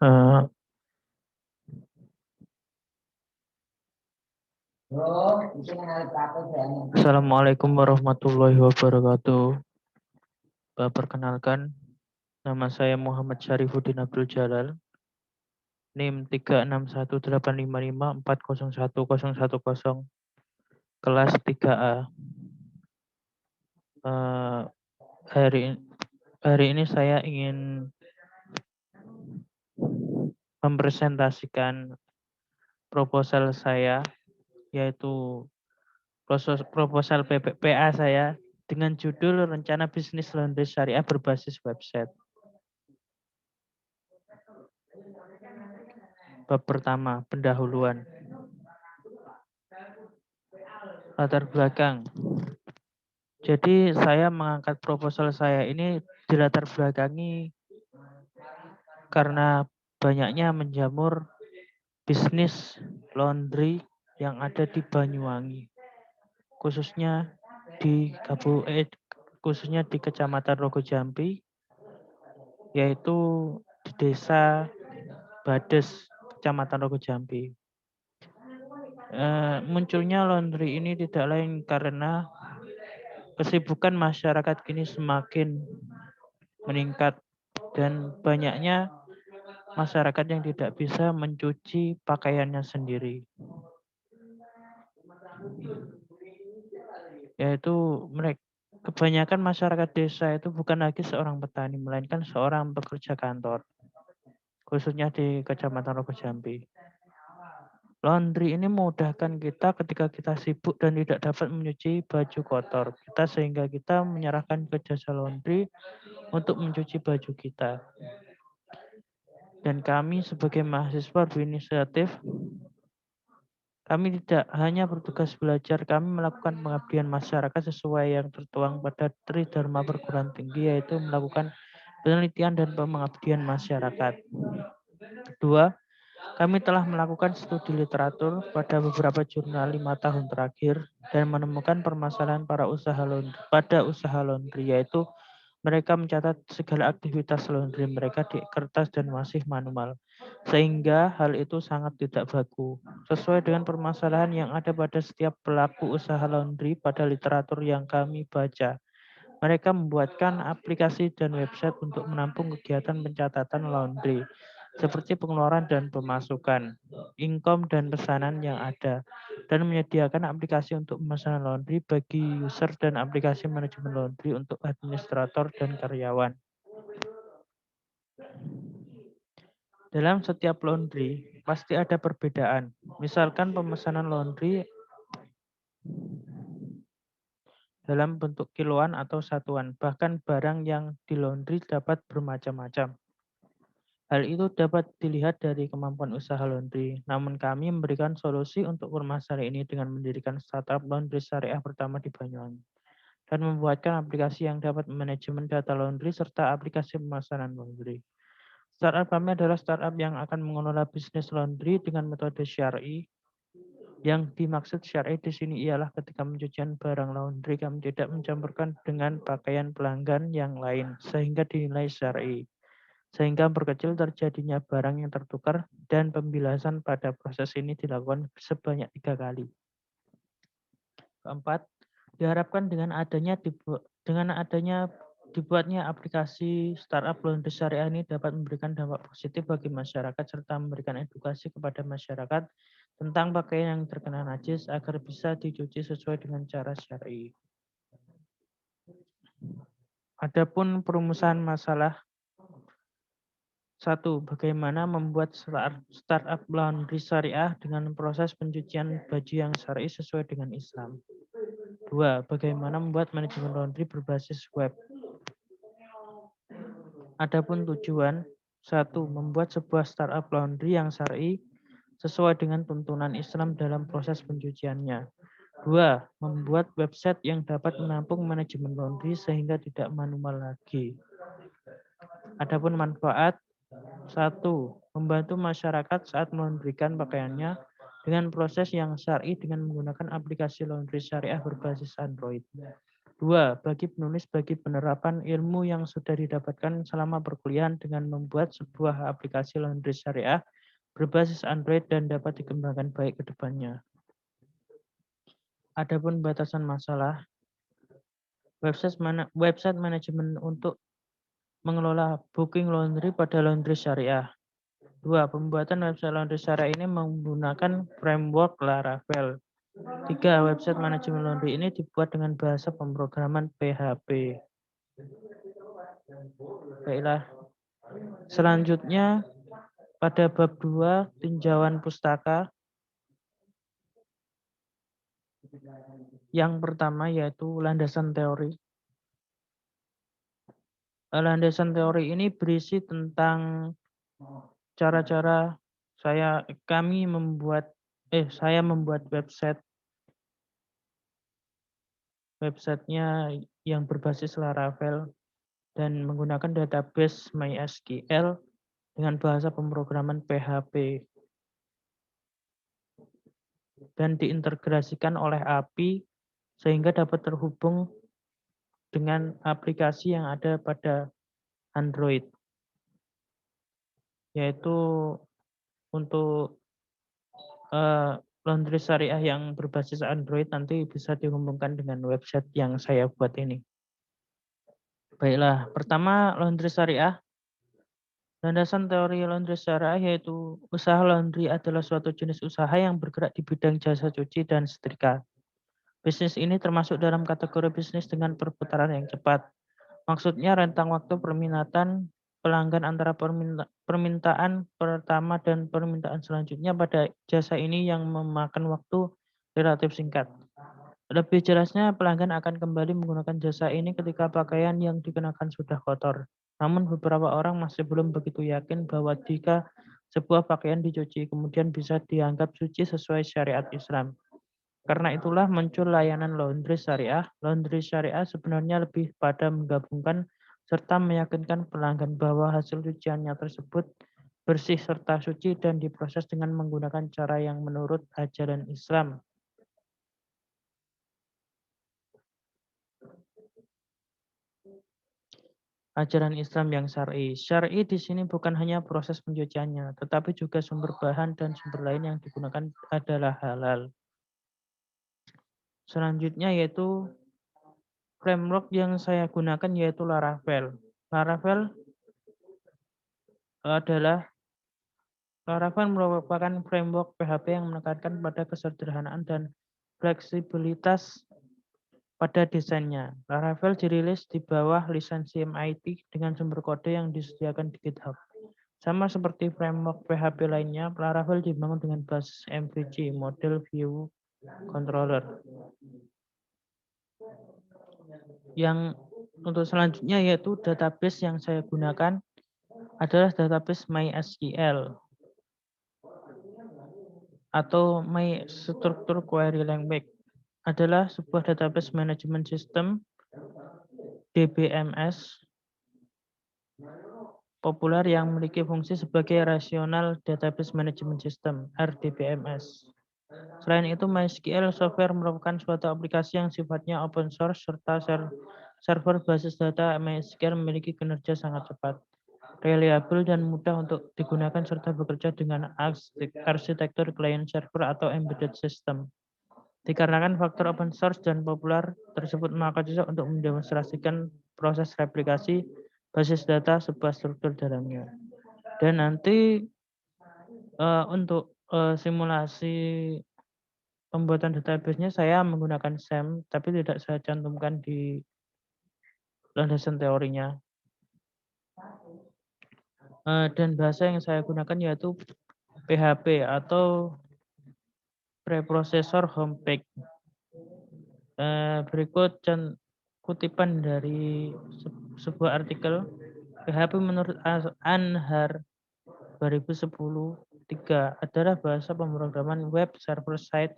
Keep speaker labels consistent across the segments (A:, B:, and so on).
A: Eh, Assalamualaikum warahmatullahi wabarakatuh. Perkenalkan, nama saya Muhammad Syarifuddin Abdul Jalal, NIM 3618554011010, kelas 3A. Eh, hari hari ini saya ingin mempresentasikan proposal saya, yaitu proposal PA saya dengan judul Rencana Bisnis Laundry Syariah Berbasis Website. Bab pertama, pendahuluan. Latar belakang. Jadi saya mengangkat proposal saya ini dilatar belakangi karena banyaknya menjamur bisnis laundry yang ada di Banyuwangi, khususnya khususnya di Kecamatan Rogojampi, yaitu di Desa Bades, Kecamatan Rogojampi. Munculnya laundry ini tidak lain karena kesibukan masyarakat kini semakin meningkat dan banyaknya masyarakat yang tidak bisa mencuci pakaiannya sendiri. Yaitu mereka kebanyakan masyarakat desa itu bukan lagi seorang petani, melainkan seorang pekerja kantor, khususnya di Kecamatan Rogojampi. Laundry ini memudahkan kita ketika kita sibuk dan tidak dapat menyuci baju kotor kita, sehingga kita menyerahkan ke jasa laundry untuk mencuci baju kita. Dan kami sebagai mahasiswa berinisiatif, kami tidak hanya bertugas belajar, kami melakukan pengabdian masyarakat sesuai yang tertuang pada Tridharma Perguruan Tinggi, yaitu melakukan penelitian dan pengabdian masyarakat. Kedua, kami telah melakukan studi literatur pada beberapa jurnal 5 tahun terakhir dan menemukan permasalahan pada usaha laundry, yaitu mereka mencatat segala aktivitas laundry mereka di kertas dan masih manual, sehingga hal itu sangat tidak baku. Sesuai dengan permasalahan yang ada pada setiap pelaku usaha laundry pada literatur yang kami baca, mereka membuatkan aplikasi dan website untuk menampung kegiatan pencatatan laundry, seperti pengeluaran dan pemasukan, income dan pesanan yang ada, dan menyediakan aplikasi untuk pemesanan laundry bagi user dan aplikasi manajemen laundry untuk administrator dan karyawan. Dalam setiap laundry, pasti ada perbedaan. Misalkan pemesanan laundry dalam bentuk kiloan atau satuan, bahkan barang yang di laundry dapat bermacam-macam. Hal itu dapat dilihat dari kemampuan usaha laundry. Namun kami memberikan solusi untuk permasalahan ini dengan mendirikan startup laundry syariah pertama di Banyuwangi dan membuatkan aplikasi yang dapat manajemen data laundry serta aplikasi pemesanan laundry. Startup kami adalah startup yang akan mengelola bisnis laundry dengan metode syar'i. Yang dimaksud syar'i di sini ialah ketika pencucian barang laundry kami tidak mencampurkan dengan pakaian pelanggan yang lain sehingga dinilai syar'i, sehingga memperkecil terjadinya barang yang tertukar, dan pembilasan pada proses ini dilakukan sebanyak 3 kali. Keempat, diharapkan dengan adanya dibuatnya aplikasi startup laundry syariah ini dapat memberikan dampak positif bagi masyarakat serta memberikan edukasi kepada masyarakat tentang pakaian yang terkena najis agar bisa dicuci sesuai dengan cara syar'i. Adapun perumusan masalah 1. Bagaimana membuat startup laundry syariah dengan proses pencucian baju yang syar'i sesuai dengan Islam. 2. Bagaimana membuat manajemen laundry berbasis web. Adapun tujuan 1. Membuat sebuah startup laundry yang syar'i sesuai dengan tuntunan Islam dalam proses pencuciannya. 2. Membuat website yang dapat menampung manajemen laundry sehingga tidak manual lagi. Adapun manfaat 1. Membantu masyarakat saat melaundrykan pakaiannya dengan proses yang syar'i dengan menggunakan aplikasi laundry syariah berbasis Android. 2. Bagi penerapan ilmu yang sudah didapatkan selama perkuliahan dengan membuat sebuah aplikasi laundry syariah berbasis Android dan dapat dikembangkan baik ke depannya. Adapun batasan masalah, website manajemen untuk mengelola booking laundry pada laundry syariah. 2. Pembuatan website laundry syariah ini menggunakan framework Laravel. 3. Website manajemen laundry ini dibuat dengan bahasa pemrograman PHP. Baiklah. Selanjutnya pada bab 2 tinjauan pustaka. Yang pertama yaitu landasan teori. Landasan teori ini berisi tentang cara-cara saya membuat websitenya yang berbasis Laravel dan menggunakan database MySQL dengan bahasa pemrograman PHP dan diintegrasikan oleh API sehingga dapat terhubung dengan aplikasi yang ada pada Android, yaitu untuk laundry syariah yang berbasis Android nanti bisa dihubungkan dengan website yang saya buat ini. Baiklah, pertama laundry syariah. Landasan teori laundry syariah yaitu usaha laundry adalah suatu jenis usaha yang bergerak di bidang jasa cuci dan setrika. Bisnis ini termasuk dalam kategori bisnis dengan perputaran yang cepat. Maksudnya rentang waktu permintaan pelanggan antara permintaan pertama dan permintaan selanjutnya pada jasa ini yang memakan waktu relatif singkat. Lebih jelasnya, pelanggan akan kembali menggunakan jasa ini ketika pakaian yang dikenakan sudah kotor. Namun beberapa orang masih belum begitu yakin bahwa jika sebuah pakaian dicuci kemudian bisa dianggap suci sesuai syariat Islam. Karena itulah muncul layanan laundry syariah. Laundry syariah sebenarnya lebih pada menggabungkan serta meyakinkan pelanggan bahwa hasil cuciannya tersebut bersih serta suci dan diproses dengan menggunakan cara yang menurut ajaran Islam. Ajaran Islam yang syar'i. Syar'i di sini bukan hanya proses pencuciannya, tetapi juga sumber bahan dan sumber lain yang digunakan adalah halal. Selanjutnya yaitu framework yang saya gunakan yaitu Laravel. Laravel merupakan framework PHP yang menekankan pada kesederhanaan dan fleksibilitas pada desainnya. Laravel dirilis di bawah lisensi MIT dengan sumber kode yang disediakan di GitHub. Sama seperti framework PHP lainnya, Laravel dibangun dengan basis MVC, Model View Controller. Yang untuk selanjutnya yaitu database yang saya gunakan adalah database MySQL atau My Structured Query Language. Adalah sebuah database management system DBMS populer yang memiliki fungsi sebagai Relational Database Management System RDBMS. Selain itu, MySQL Software merupakan suatu aplikasi yang sifatnya open source serta server basis data MySQL memiliki kinerja sangat cepat, reliable dan mudah untuk digunakan serta bekerja dengan arsitektur client server atau embedded system. Dikarenakan faktor open source dan populer tersebut, maka cocok untuk mendemonstrasikan proses replikasi basis data sebuah struktur dalamnya. Dan nanti untuk simulasi pembuatan database-nya saya menggunakan SAM, tapi tidak saya cantumkan di landasan teorinya. Dan bahasa yang saya gunakan yaitu PHP atau preprocessor home page. Berikut kutipan dari sebuah artikel. PHP menurut Anhar 2010-3 adalah bahasa pemrograman web server side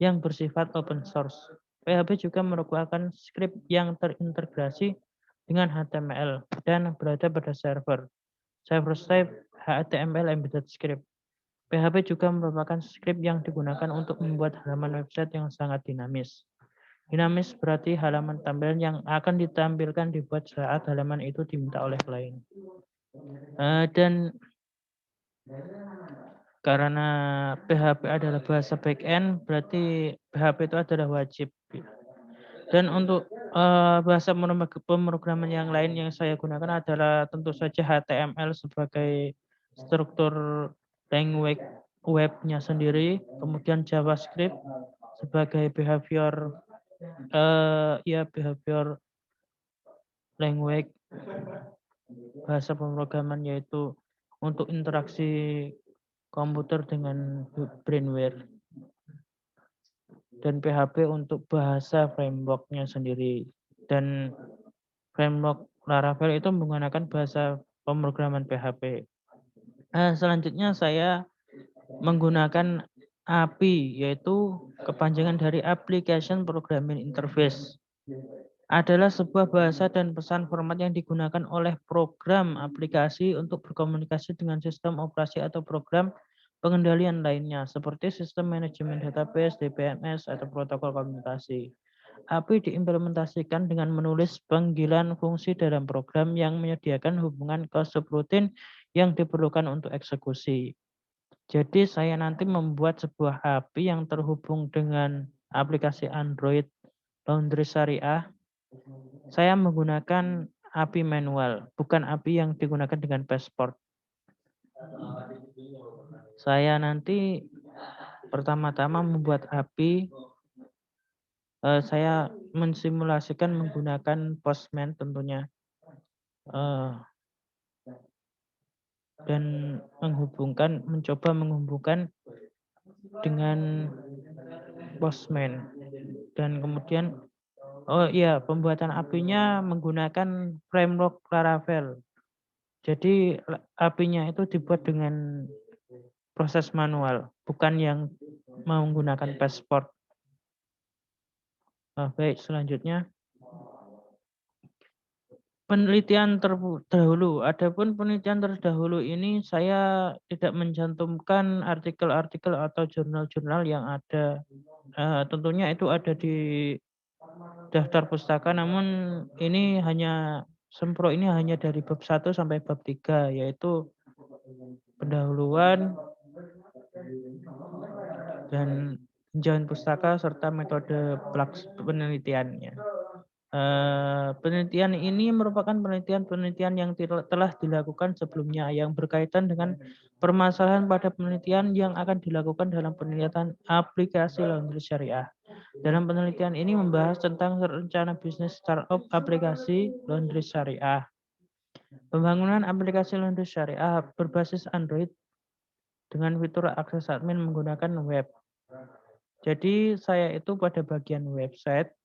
A: yang bersifat open source. PHP juga merupakan skrip yang terintegrasi dengan HTML dan berada pada server side HTML embedded script. PHP juga merupakan skrip yang digunakan untuk membuat halaman website yang sangat dinamis. Dinamis berarti halaman tampilan yang akan ditampilkan dibuat saat halaman itu diminta oleh klien. Dan karena PHP adalah bahasa backend, berarti PHP itu adalah wajib. Dan untuk bahasa pemrograman yang lain yang saya gunakan adalah tentu saja HTML sebagai struktur language webnya sendiri, kemudian JavaScript sebagai behavior behavior language bahasa pemrograman, yaitu untuk interaksi komputer dengan brainware, dan PHP untuk bahasa framework-nya sendiri. Dan framework Laravel itu menggunakan bahasa pemrograman PHP. Selanjutnya saya menggunakan API, yaitu kepanjangan dari Application Programming Interface. Adalah sebuah bahasa dan pesan format yang digunakan oleh program aplikasi untuk berkomunikasi dengan sistem operasi atau program pengendalian lainnya, seperti sistem manajemen database, DBMS, atau protokol komunikasi. API diimplementasikan dengan menulis panggilan fungsi dalam program yang menyediakan hubungan ke subrutin yang diperlukan untuk eksekusi. Jadi saya nanti membuat sebuah API yang terhubung dengan aplikasi Android Laundry Syariah. Saya menggunakan API manual, bukan API yang digunakan dengan Passport. Saya nanti pertama-tama membuat API, saya mensimulasikan menggunakan Postman tentunya, dan mencoba menghubungkan dengan Postman. Dan kemudian pembuatan API-nya menggunakan framework Laravel. Jadi API-nya itu dibuat dengan proses manual, bukan yang menggunakan Passport. Baik, selanjutnya penelitian terdahulu. Adapun penelitian terdahulu ini saya tidak mencantumkan artikel-artikel atau jurnal-jurnal yang ada. Tentunya itu ada di daftar pustaka, namun ini hanya Sempro ini hanya dari bab 1 sampai bab 3, yaitu pendahuluan dan tinjauan pustaka serta metode penelitiannya. Penelitian ini merupakan penelitian yang telah dilakukan sebelumnya yang berkaitan dengan permasalahan pada penelitian yang akan dilakukan dalam penelitian aplikasi laundry syariah. Dalam penelitian ini membahas tentang rencana bisnis startup aplikasi laundry syariah. Pembangunan aplikasi laundry syariah berbasis Android dengan fitur akses admin menggunakan web. Jadi saya itu pada bagian website,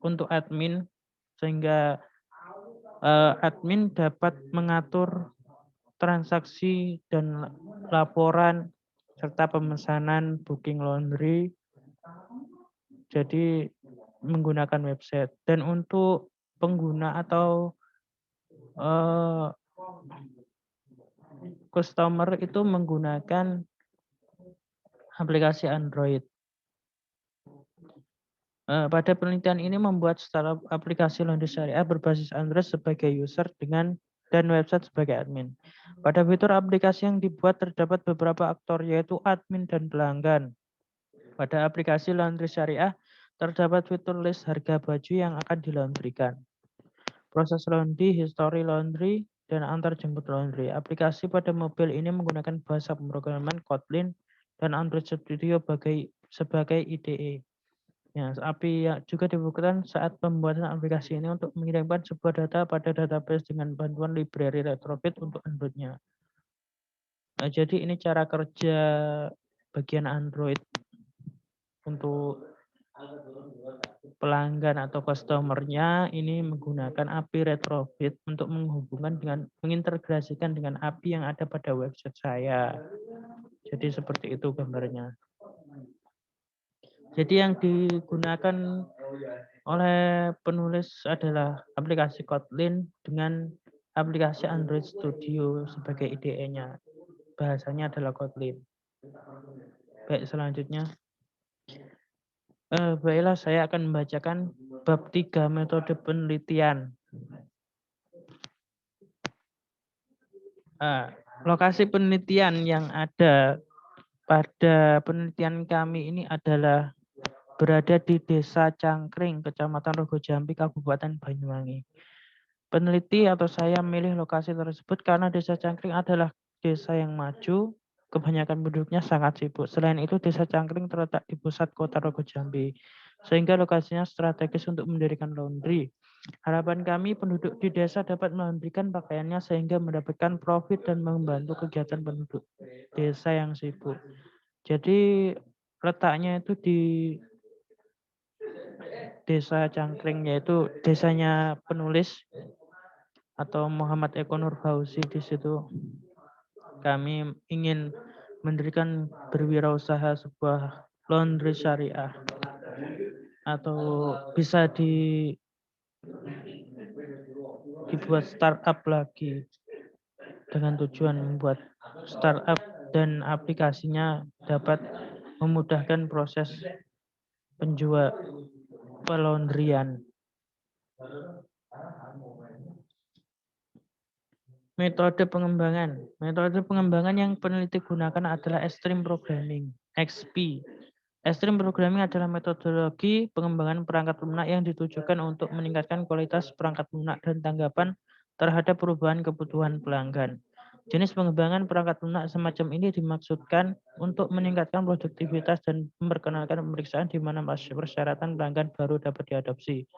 A: untuk admin, sehingga admin dapat mengatur transaksi dan laporan serta pemesanan booking laundry. Jadi menggunakan website. Dan untuk pengguna atau customer itu menggunakan aplikasi Android. Pada penelitian ini membuat startup aplikasi laundry syariah berbasis Android sebagai user dan website sebagai admin. Pada fitur aplikasi yang dibuat terdapat beberapa aktor, yaitu admin dan pelanggan. Pada aplikasi laundry syariah terdapat fitur list harga baju yang akan dilaundrykan, proses laundry, history laundry, dan antar jemput laundry. Aplikasi pada mobil ini menggunakan bahasa pemrograman Kotlin dan Android Studio sebagai IDE. Ya, API juga dibutuhkan saat pembuatan aplikasi ini untuk mengirimkan sebuah data pada database dengan bantuan library retrofit untuk Android-nya. Jadi ini cara kerja bagian Android untuk pelanggan atau customer-nya ini menggunakan API retrofit untuk mengintegrasikan dengan API yang ada pada website saya. Jadi seperti itu gambarnya. Jadi yang digunakan oleh penulis adalah aplikasi Kotlin dengan aplikasi Android Studio sebagai IDE-nya. Bahasanya adalah Kotlin. Baik, selanjutnya. Baiklah, saya akan membacakan bab 3 metode penelitian. Lokasi penelitian yang ada pada penelitian kami ini adalah berada di Desa Cangkring, Kecamatan Rogojambi, Kabupaten Banyuwangi. Peneliti atau saya memilih lokasi tersebut karena Desa Cangkring adalah desa yang maju, kebanyakan penduduknya sangat sibuk. Selain itu, Desa Cangkring terletak di pusat kota Rogojambi, sehingga lokasinya strategis untuk mendirikan laundry. Harapan kami penduduk di desa dapat melaundrykan pakaiannya sehingga mendapatkan profit dan membantu kegiatan penduduk desa yang sibuk. Jadi letaknya itu di Desa Cangkring, yaitu desanya penulis atau Muhammad Eko Nur Fauzi. Di situ kami ingin mendirikan berwirausaha sebuah laundry syariah, atau bisa dibuat startup lagi dengan tujuan membuat startup dan aplikasinya dapat memudahkan proses penjual pelaundryan. Metode pengembangan. Metode pengembangan yang peneliti gunakan adalah Extreme Programming, XP. Extreme Programming adalah metodologi pengembangan perangkat lunak yang ditujukan untuk meningkatkan kualitas perangkat lunak dan tanggapan terhadap perubahan kebutuhan pelanggan. Jenis pengembangan perangkat lunak semacam ini dimaksudkan untuk meningkatkan produktivitas dan memperkenalkan pemeriksaan di mana persyaratan pelanggan baru dapat diadopsi.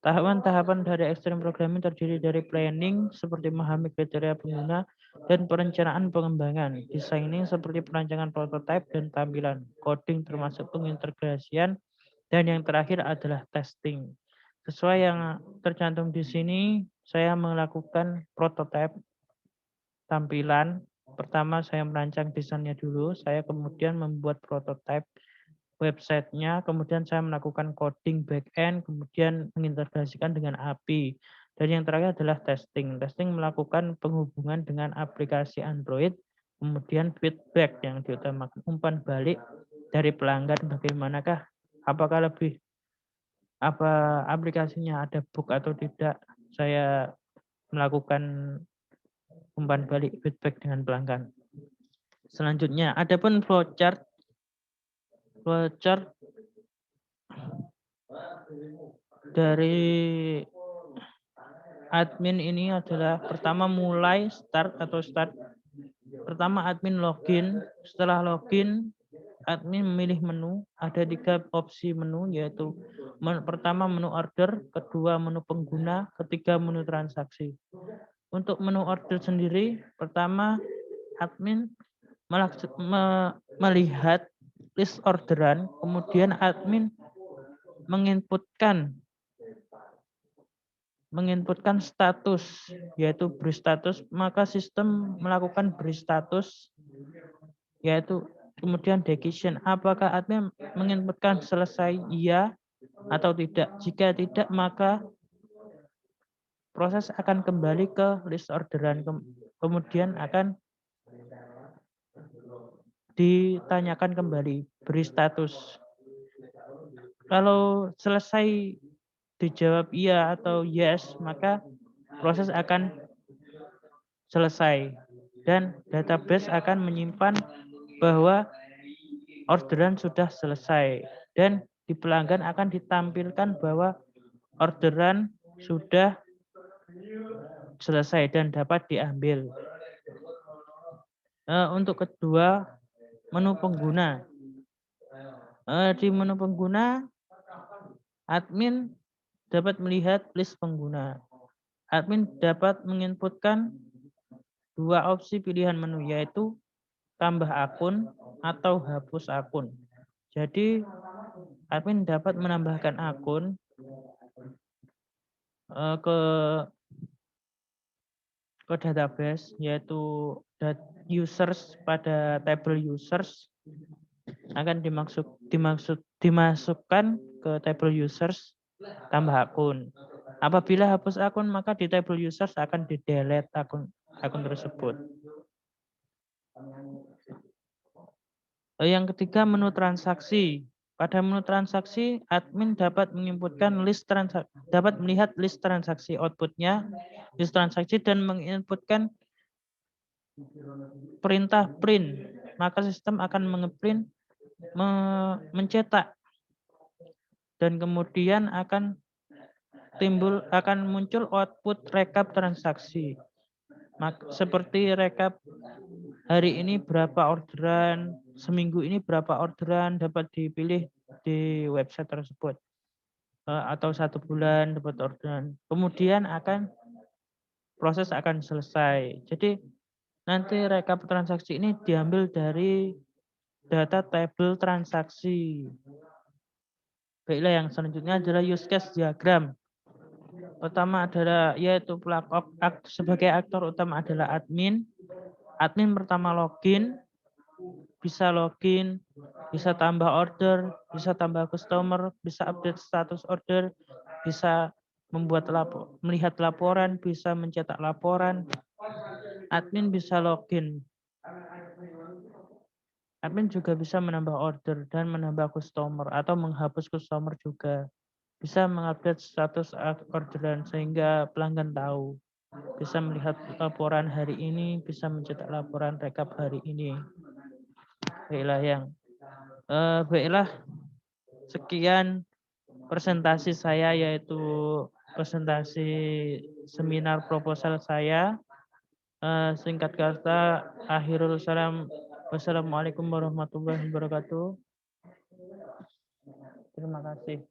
A: Tahapan-tahapan dari Extreme Programming terdiri dari planning seperti memahami kriteria pengguna dan perencanaan pengembangan, designing seperti perancangan prototipe dan tampilan, coding termasuk pengintegrasian, dan yang terakhir adalah testing. Sesuai yang tercantum di sini, saya melakukan prototipe tampilan. Pertama saya merancang desainnya dulu, saya kemudian membuat prototipe websitenya, kemudian saya melakukan coding backend, kemudian mengintegrasikan dengan API. Dan yang terakhir adalah testing. Testing melakukan penghubungan dengan aplikasi Android, kemudian feedback yang diutamakan, umpan balik dari pelanggan bagaimanakah, apakah aplikasinya ada bug atau tidak. Saya melakukan umpan balik feedback dengan pelanggan. Selanjutnya, adapun flowchart dari admin ini adalah pertama pertama admin login. Setelah login, admin memilih menu. Ada 3 opsi menu, yaitu pertama menu order, kedua menu pengguna, ketiga menu transaksi. Untuk menu order sendiri, pertama admin melihat list orderan, kemudian admin menginputkan status, yaitu beri status, maka sistem melakukan beri status, yaitu kemudian decision, apakah admin menginputkan selesai iya atau tidak. Jika tidak, maka proses akan kembali ke list orderan, kemudian akan ditanyakan kembali beri status. Kalau selesai dijawab iya atau yes, maka proses akan selesai dan database akan menyimpan bahwa orderan sudah selesai, dan di pelanggan akan ditampilkan bahwa orderan sudah selesai dan dapat diambil. Untuk kedua, menu pengguna. Di menu pengguna, admin dapat melihat list pengguna. Admin dapat menginputkan 2 opsi pilihan menu, yaitu tambah akun atau hapus akun. Jadi admin dapat menambahkan akun ke database, yaitu users pada table users akan dimasukkan ke table users tambah akun. Apabila hapus akun, maka di table users akan di-delete akun tersebut. Yang ketiga, menu transaksi. Pada menu transaksi, admin dapat menginputkan dapat melihat list transaksi outputnya, list transaksi dan menginputkan perintah print. Maka sistem akan mencetak dan kemudian akan muncul output rekap transaksi. Seperti rekap hari ini berapa orderan, seminggu ini berapa orderan dapat dipilih di website tersebut. Atau 1 bulan dapat orderan. Kemudian proses akan selesai. Jadi nanti rekap transaksi ini diambil dari data tabel transaksi. Baiklah, yang selanjutnya adalah use case diagram. Pertama adalah yaitu sebagai aktor utama adalah admin. Admin pertama login, bisa tambah order, bisa tambah customer, bisa update status order, bisa melihat laporan, bisa mencetak laporan. Admin bisa login. Admin juga bisa menambah order dan menambah customer atau menghapus customer juga. Bisa mengupdate status orderan sehingga pelanggan tahu. Bisa melihat laporan hari ini, bisa mencetak laporan rekap hari ini. Baiklah, sekian presentasi saya, yaitu presentasi seminar proposal saya. Singkat kata, akhirul salam. Wassalamualaikum warahmatullahi wabarakatuh. Terima kasih.